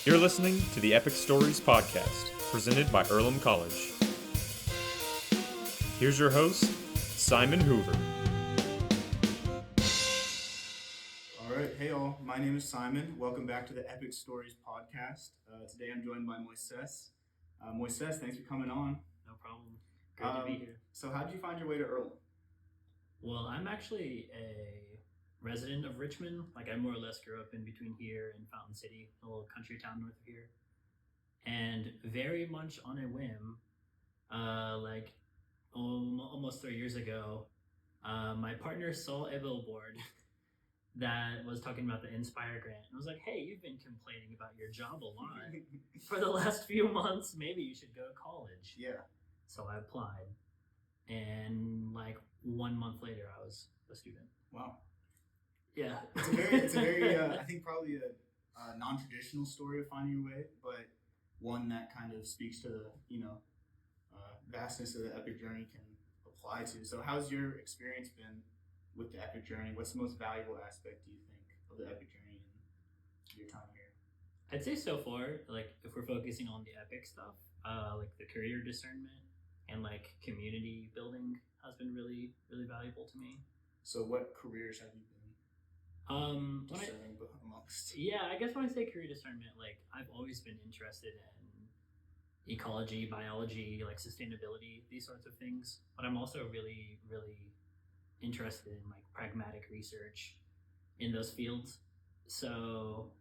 You're listening to the Epic Stories podcast, presented by Earlham College. Here's your host, Simon Hoover. All right, hey all, my name is Simon. Welcome back to the Epic Stories podcast. Today I'm joined by Moises. Moises, thanks for coming on. No problem. Great to be here. So how did you find your way to Earlham? Well, I'm actually a resident of Richmond. Like, I more or less grew up in between here and Fountain City, a little country town north of here. And very much on a whim, almost 3 years ago, my partner saw a billboard that was talking about the Inspire grant. And I was like, hey, you've been complaining about your job a lot for the last few months. Maybe you should go to college. Yeah. So I applied. And like 1 month later, I was a student. Wow. Yeah. It's a very I think probably a non-traditional story of finding your way, but one that kind of speaks to the, vastness of the epic journey can apply to. So how's your experience been with the epic journey? What's the most valuable aspect, do you think, of the epic journey in your time here? I'd say so far, like, if we're focusing on the epic stuff, like the career discernment and like community building has been really, really valuable to me. So what careers have you been discerning amongst? Yeah, I guess when I say career discernment, like, I've always been interested in ecology, biology, like sustainability, these sorts of things. But I'm also really, really interested in like pragmatic research in those fields. So,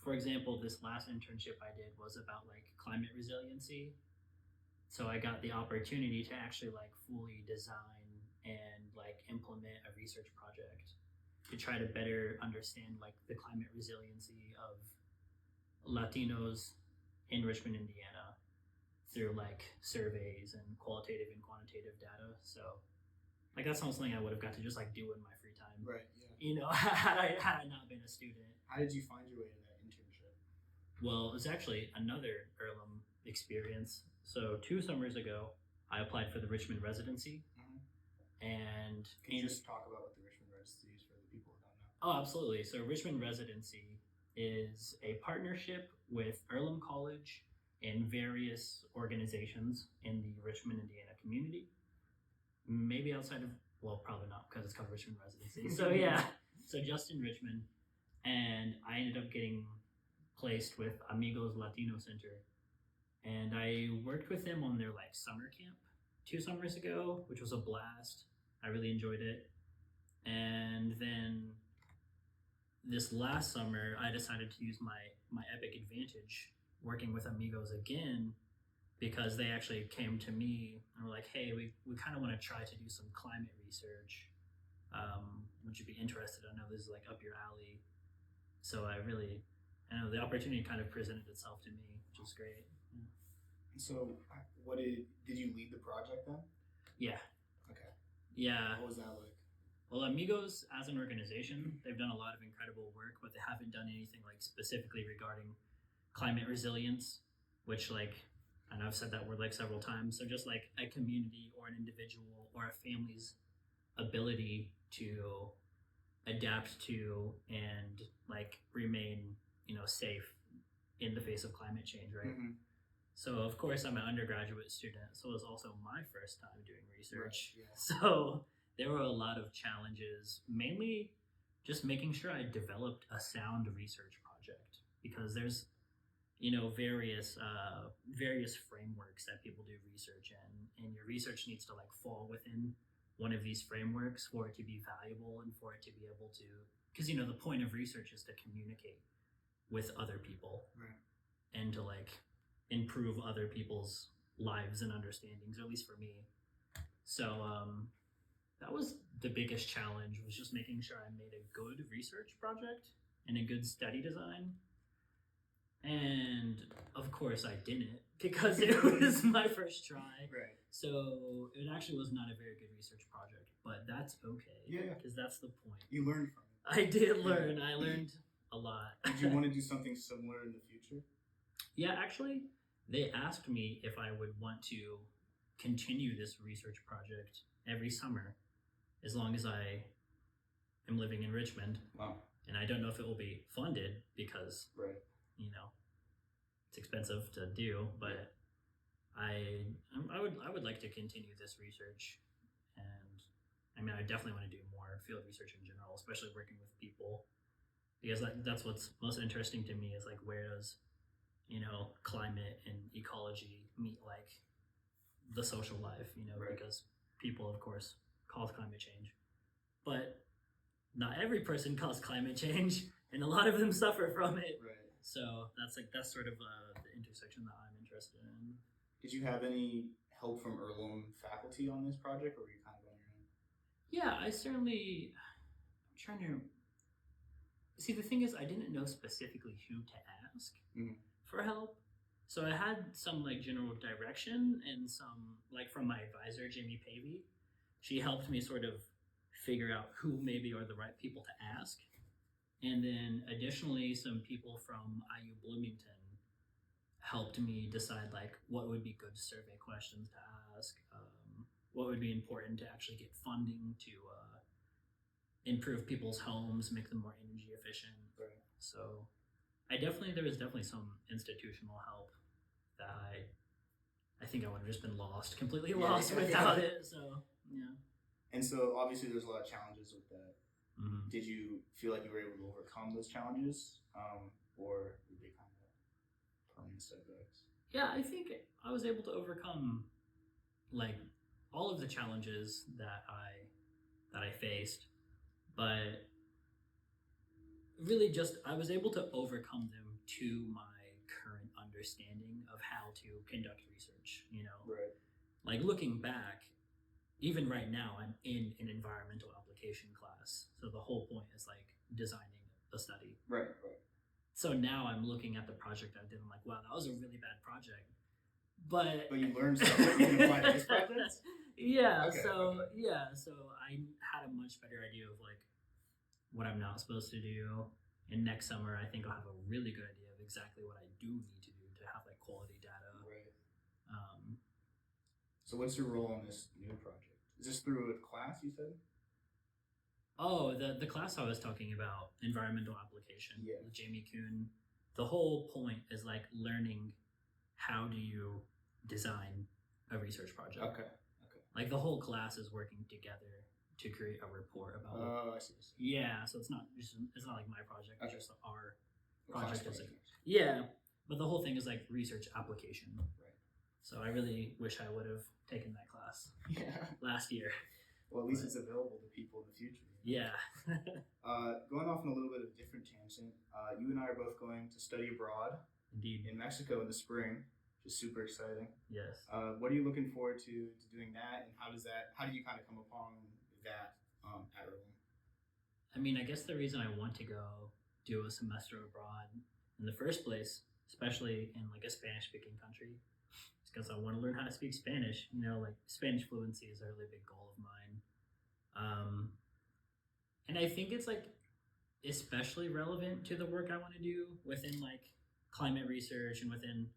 for example, this last internship I did was about like climate resiliency. So I got the opportunity to actually like fully design and like implement a research project to try to better understand like the climate resiliency of Latinos in Richmond, Indiana, through like surveys and qualitative and quantitative data. So like that's something I would have got to just like do in my free time. Right, yeah. Had I not been a student. How did you find your way to that internship? Well, it was actually another Earlham experience. So 2 summers ago, I applied for the Richmond residency. And can you just talk about what the Richmond residency is for the people who don't know? Oh, absolutely. So Richmond residency is a partnership with Earlham College and various organizations in the Richmond, Indiana community. Maybe outside of, well, probably not because it's called Richmond residency. So yeah, so just in Richmond. And I ended up getting placed with Amigos Latino Center. And I worked with them on their like summer camp 2 summers ago, which was a blast. I really enjoyed it. And then this last summer, I decided to use my epic advantage working with Amigos again, because they actually came to me and were like, hey, we kind of want to try to do some climate research. Would you be interested? I know this is like up your alley. So I know the opportunity kind of presented itself to me, which was great. Yeah. So did you lead the project then? Yeah. Okay. Yeah. What was that like? Well, Amigos as an organization, they've done a lot of incredible work, but they haven't done anything like specifically regarding climate resilience, which like, and I've said that word like several times. So just like a community or an individual or a family's ability to adapt to and like remain, safe in the face of climate change, right? Mm-hmm. So of course I'm an undergraduate student, so it was also my first time doing research. Right, yeah. So there were a lot of challenges, mainly just making sure I developed a sound research project, because there's various frameworks that people do research in, and your research needs to like fall within one of these frameworks for it to be valuable and for it to be able to, because the point of research is to communicate with other people, right, and to like improve other people's lives and understandings, or at least for me. So that was the biggest challenge, was just making sure I made a good research project and a good study design. And of course I didn't, because it was my first try. Right. So it actually was not a very good research project, but that's okay. Yeah. Because that's the point. You learned from it. I did learn. I learned a lot. Did you want to do something similar in the future? Yeah, actually, they asked me if I would want to continue this research project every summer, as long as I am living in Richmond. Wow. And I don't know if it will be funded because, Right. you know, it's expensive to do, but I would like to continue this research, and I mean I definitely want to do more field research in general, especially working with people, because that's what's most interesting to me is like where does climate and ecology meet like the social life, Right. because people of course cause climate change, but not every person caused climate change, and a lot of them suffer from it. Right. So that's sort of the intersection that I'm interested in. Did you have any help from Earlham faculty on this project, or were you kind of on your own? Yeah, I certainly. I'm trying to see. The thing is, I didn't know specifically who to ask for help, so I had some like general direction and some like from my advisor, Jamie Pavey. She helped me sort of figure out who maybe are the right people to ask. And then additionally, some people from IU Bloomington helped me decide like what would be good survey questions to ask, what would be important to actually get funding to improve people's homes, make them more energy efficient. Right. So there was definitely some institutional help that I think I would have just been completely lost without it. So yeah. And so obviously there's a lot of challenges with that. Mm-hmm. Did you feel like you were able to overcome those challenges, or were they kind of permanent setbacks? Yeah, I think I was able to overcome like all of the challenges that I faced, but really just I was able to overcome them to my current understanding of how to conduct research. Right. Like looking back, even right now, I'm in an environmental application class. So the whole point is like designing a study. Right. So now I'm looking at the project I did. I'm like, wow, that was a really bad project. But you learned stuff that you can apply to this project? Yeah. Okay, So I had a much better idea of like what I'm not supposed to do. And next summer, I think I'll have a really good idea of exactly what I do need to do to have like quality data. Right. So what's your role on this new project? Is this through a class, you said? Oh, the class I was talking about, environmental application, Yeah. with Jamie Kuhn. The whole point is like learning how do you design a research project. Okay. Like the whole class is working together to create a report about. Oh, I see. Yeah, so it's not like my project. Okay. It's just our Class project. project. Yeah, but the whole thing is like research application. Right. So I really wish I would have taken that class last year. Well, at least it's available to people in the future. Yeah. Going off on a little bit of a different tangent, you and I are both going to study abroad. Indeed. In Mexico in the spring, which is super exciting. Yes. What are you looking forward to doing that, and how do you kind of come upon that at Earlham? I mean, I guess the reason I want to go do a semester abroad in the first place, especially in like a Spanish-speaking country, is because I want to learn how to speak Spanish. Like Spanish fluency is a really big goal of mine. And I think it's like especially relevant to the work I want to do within like climate research and within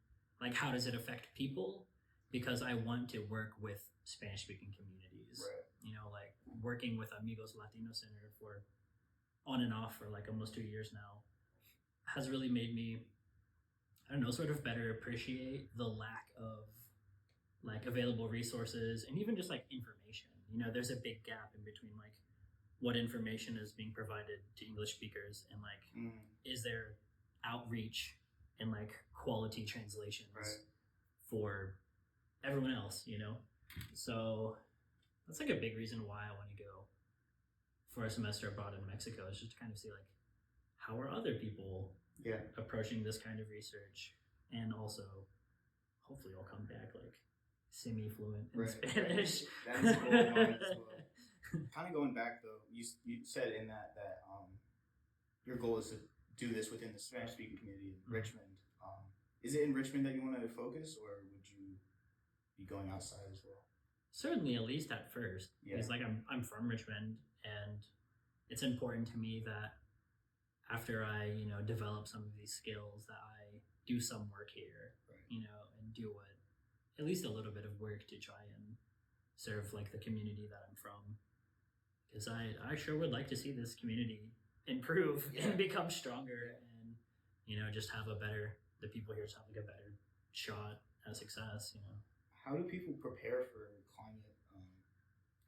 like how does it affect people, because I want to work with Spanish-speaking communities. Right. Like working with Amigos Latino Center for on and off for like almost 2 years now has really made me, I don't know, sort of better appreciate the lack of like available resources and even just like information. There's a big gap in between like what information is being provided to English speakers and like is there outreach and like quality translations for everyone else, So that's like a big reason why I want to go for a semester abroad in Mexico, is just to kind of see like how are other people approaching this kind of research, and also hopefully I'll come back like semi-fluent in Spanish. That is cool of mine as well. Kind of going back though, you said in that your goal is to do this within the Spanish-speaking community in Richmond. Is it in Richmond that you want to focus, or would you be going outside as well? Certainly, at least at first. Yeah. Because like I'm from Richmond, and it's important to me that after I develop some of these skills that I do some work here, and do at least a little bit of work to try and serve like the community that I'm from. because I sure would like to see this community improve and become stronger, and just have the people here just have like a better shot at success. How do people prepare for climate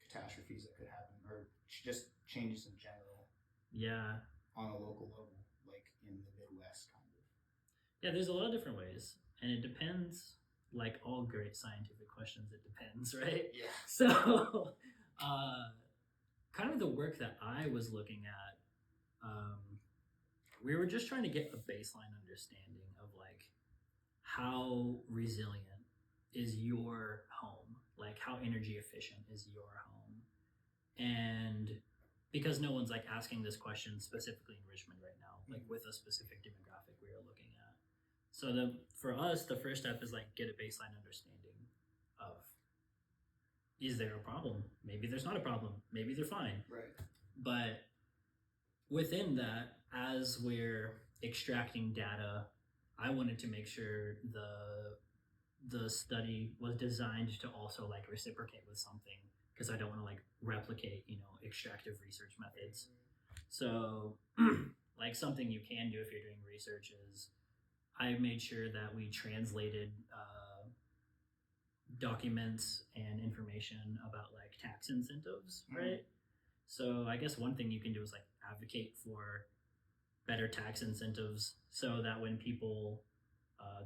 catastrophes that could happen, or just changes in general? Yeah. On a local level, like in the Midwest, kind of. Yeah, there's a lot of different ways, and it depends. Like all great scientific questions, it depends, right? Yeah. So, kind of the work that I was looking at, we were just trying to get a baseline understanding of like how resilient is your home, like how energy efficient is your home, and because no one's like asking this question specifically in Richmond right now, like with a specific demographic we are looking at. So for us, the first step is like get a baseline understanding of, is there a problem? Maybe there's not a problem. Maybe they're fine. Right. But within that, as we're extracting data, I wanted to make sure the study was designed to also like reciprocate with something, because I don't want to like replicate, extractive research methods. So like something you can do if you're doing research is I made sure that we translated documents and information about like tax incentives, right? So I guess one thing you can do is like advocate for better tax incentives, so that when people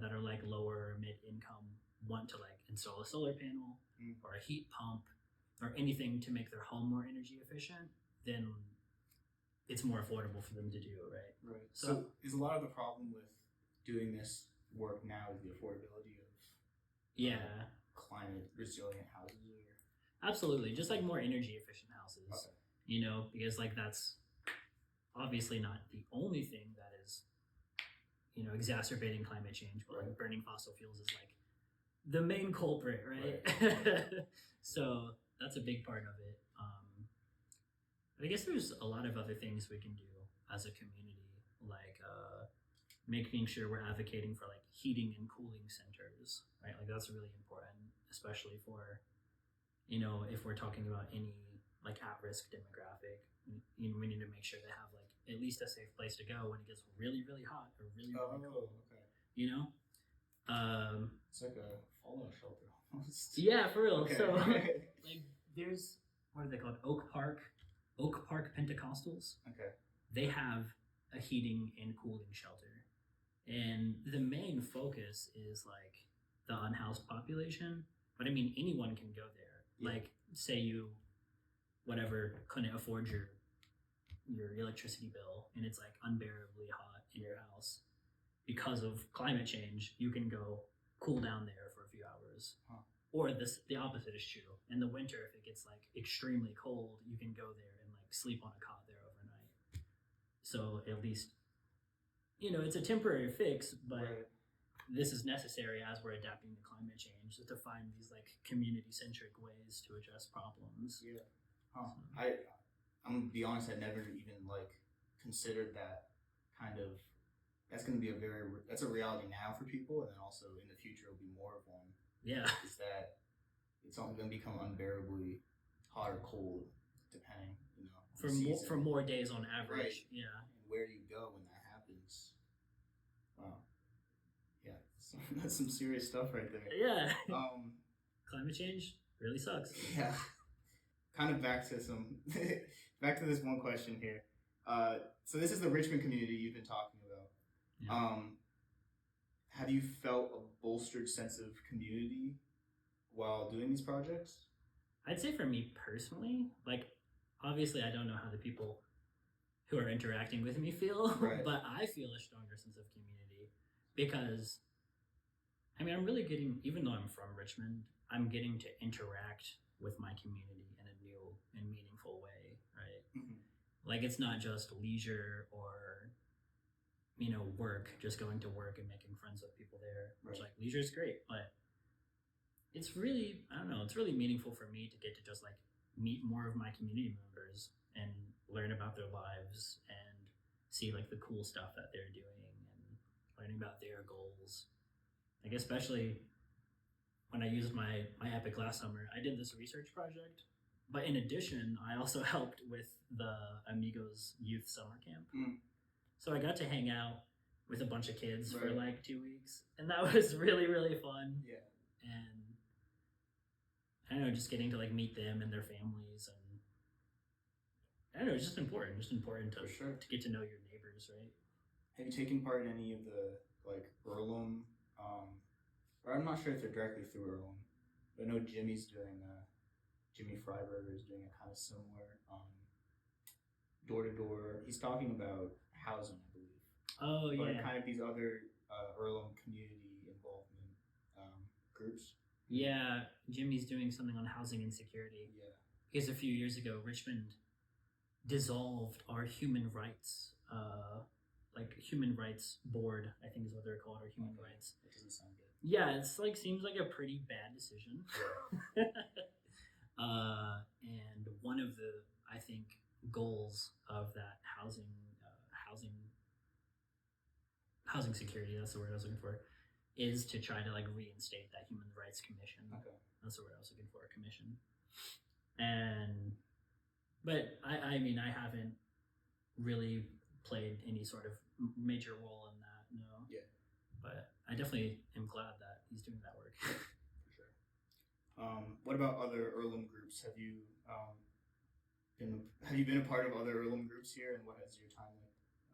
that are like lower or mid income want to like install a solar panel or a heat pump or anything to make their home more energy efficient, then it's more affordable for them to do, right? Right. So is a lot of the problem with doing this work now is the affordability of climate resilient houses? Or? Absolutely, just like more energy efficient houses. Okay. Because like that's obviously not the only thing that is exacerbating climate change, but like burning fossil fuels is like the main culprit, right? So that's a big part of it. I guess there's a lot of other things we can do as a community, like making sure we're advocating for like heating and cooling centers, right? Like that's really important, especially for if we're talking about any like at-risk demographic. We need to make sure they have like at least a safe place to go when it gets really, really hot or really, really cold. Okay. It's like a fallout shelter almost. Yeah, for real. Okay. So like there's, what are they called? Oak Park Pentecostals. Okay. They have a heating and cooling shelter, and the main focus is like the unhoused population. But I mean, anyone can go there. Yeah. Like, say you couldn't afford your electricity bill, and it's like unbearably hot in your house because of climate change. You can go cool down there for a few hours. Or the opposite is true. In the winter, if it gets like extremely cold, you can go there and like sleep on a cot there overnight. So at least, it's a temporary fix, but this is necessary as we're adapting to climate change, to find these like community-centric ways to address problems. Yeah. I'm gonna be honest, I never even like considered that kind of. That's gonna be that's a reality now for people, and then also in the future it'll be more of one. Yeah. Is that it's only gonna become unbearably hot or cold, depending, for more days on average. Right. Yeah. And where do you go when that happens? Wow. Yeah, that's some serious stuff right there. Yeah. Climate change really sucks. Yeah. Kind of back to this one question here. So this is the Richmond community you've been talking about. Yeah. Have you felt a bolstered sense of community while doing these projects? I'd say for me personally, like obviously I don't know how the people who are interacting with me feel, but I feel a stronger sense of community because I'm really getting, even though I'm from Richmond, I'm getting to interact with my community in a new and meaningful way, right? Mm-hmm. Like it's not just leisure or work, just going to work and making friends with people there. Which like leisure is great, but it's really, I don't know, it's really meaningful for me to get to just like meet more of my community members and learn about their lives and see like the cool stuff that they're doing and learning about their goals. Like especially when I used my Epic last summer, I did this research project But in addition, I also helped with the Amigos Youth Summer Camp. So I got to hang out with a bunch of kids for like 2 weeks, and that was really, really fun. Yeah. And I don't know, just getting to like meet them and their families, and I don't know, it's just important. Just important to to get to know your neighbors, right? Have you taken part in any of the like Earlham? Or I'm not sure if they're directly through Earlham, but I know Jimmy's doing. Jimmy Freiberger is doing a kind of similar door to door. He's talking about housing, I believe. Oh yeah. But kind of these other Earlham community involvement groups. Yeah, Jimmy's doing something on housing insecurity. Yeah. Because a few years ago, Richmond dissolved our human rights, human rights board, I think is what they're called, or human rights. That doesn't sound good. Yeah, it's like seems like a pretty bad decision. And one of the, I think, goals of that housing security, that's the word I was looking for, is to try to like reinstate that human rights commission. Okay. That's the word I was looking for, a commission. But I mean, I haven't really played any sort of major role in that, no. Yeah. But I definitely am glad that he's doing that work. For sure. What about other Earlham groups? Have you been a part of other Earlham groups here, and what has your time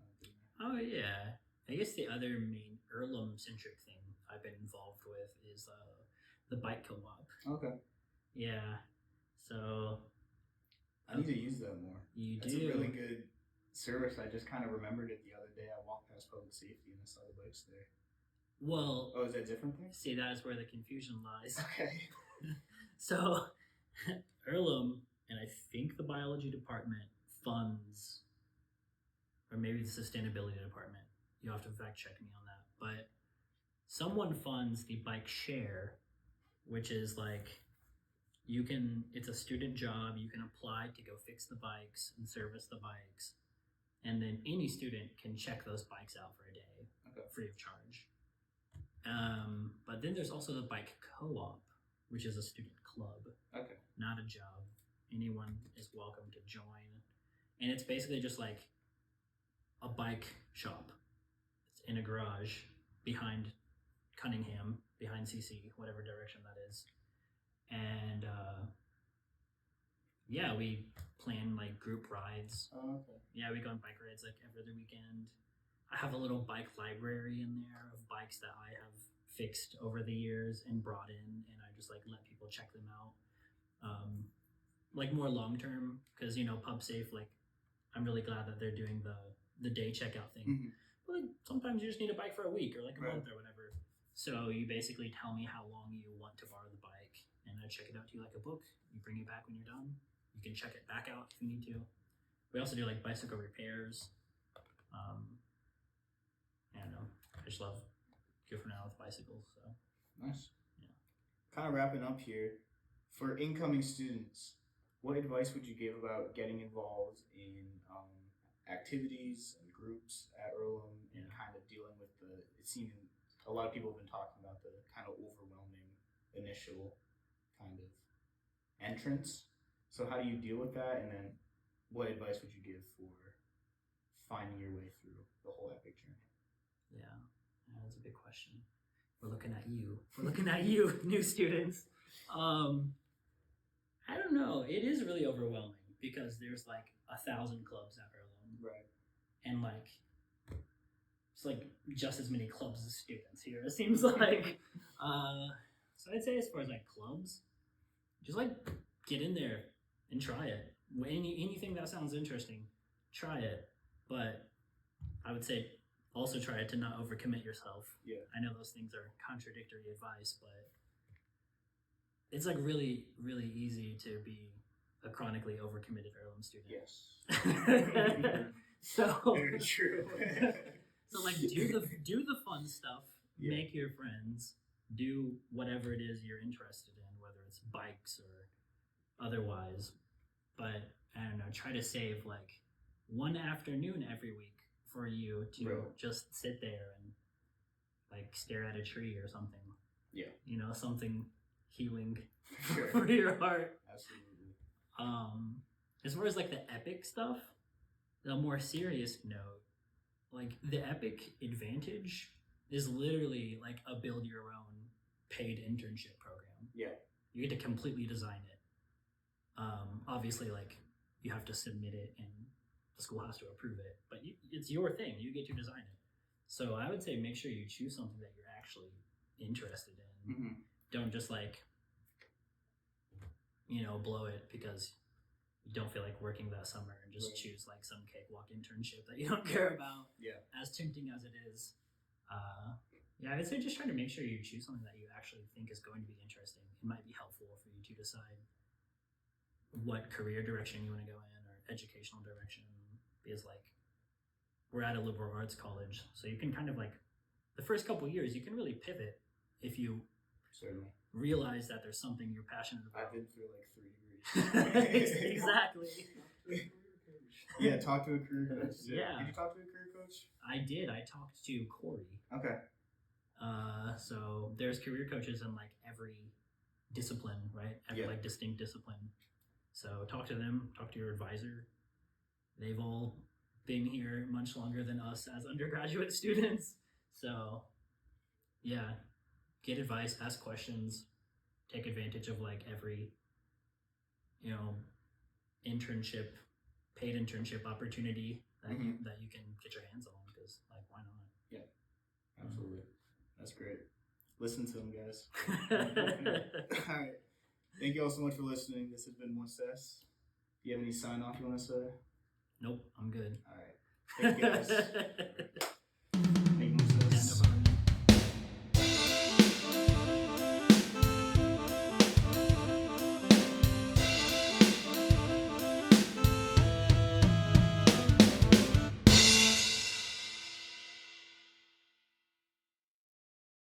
like been there? Oh yeah, I guess the other main Earlham centric thing I've been involved with is the bike co-op. Okay. Yeah, so I need to use that more. It's a really good service. I just kind of remembered it the other day. I walked past public safety and I saw the bikes there. Well, oh, is that different thing? See, that is where the confusion lies. Okay. So, Earlham, and I think the biology department funds, or maybe the sustainability department. You'll have to fact check me on that. But someone funds the bike share, which is like, it's a student job. You can apply to go fix the bikes and service the bikes. And then any student can check those bikes out for a day, free of charge. But then there's also the bike co-op, which is a student club, not a job. Anyone is welcome to join. And it's basically just like a bike shop. It's in a garage behind Cunningham, behind CC, whatever direction that is. And yeah, we plan like group rides. Oh, okay. Yeah, we go on bike rides like every other weekend. I have a little bike library in there of bikes that I have fixed over the years and brought in, and I just like let people check them out. Like more long term, because pub safe, like I'm really glad that they're doing the day checkout thing. Mm-hmm. But like sometimes you just need a bike for a week or like a month or whatever. So you basically tell me how long you want to borrow the bike, and I check it out to you like a book. You bring it back when you're done. You can check it back out if you need to. We also do like bicycle repairs. I don't know. I just love goofing around with bicycles. So nice. Yeah. Kind of wrapping up here. For incoming students, what advice would you give about getting involved in activities and groups at Earlham and kind of dealing with it seems a lot of people have been talking about the kind of overwhelming initial kind of entrance. So how do you deal with that? And then what advice would you give for finding your way through the whole epic journey? Yeah, that's a big question. We're looking at you. We're looking at you, new students. I don't know. It is really overwhelming because there's like 1,000 clubs at Earlham. Right. And like, it's like just as many clubs as students here, it seems like. So I'd say as far as like clubs, just like get in there and try it. Anything that sounds interesting, try it. But I would say also try to not overcommit yourself. Yeah. I know those things are contradictory advice, but it's like really, really easy to be a chronically overcommitted Earlham student. Yes. So very true. So like do the fun stuff, make your friends, do whatever it is you're interested in, whether it's bikes or otherwise. But I don't know, try to save like one afternoon every week for you to just sit there and like stare at a tree or something. Yeah. Something healing for your heart. Absolutely. As far as like the epic stuff, the more serious note, like the epic advantage is literally like a build your own paid internship program. Yeah. You get to completely design it. Obviously, like you have to submit it and the school has to approve it, but it's your thing. You get to design it. So I would say make sure you choose something that you're actually interested in. Mm-hmm. Don't just like, blow it because you don't feel like working that summer and just choose like some cakewalk internship that you don't care about. Yeah. As tempting as it is. I would say just try to make sure you choose something that you actually think is going to be interesting. It might be helpful for you to decide what career direction you want to go in or educational direction, because like we're at a liberal arts college, so you can kind of like the first couple of years you can really pivot if you certainly realize that there's something you're passionate about. I've been through like 3 degrees. Exactly. Yeah, talk to a career coach. Yeah. Did you talk to a career coach? I did. I talked to Corey. Okay. So there's career coaches in like every discipline, right? Every like distinct discipline. So talk to them, talk to your advisor. They've all been here much longer than us as undergraduate students. So yeah, get advice, ask questions, take advantage of like every, internship, paid internship opportunity that that you can get your hands on, because like why not? Yeah, absolutely. That's great. Listen to them, guys. All right. Thank you all so much for listening. This has been Moises. Do you have any sign off you want to say? Nope, I'm good. All right. Thank you, guys.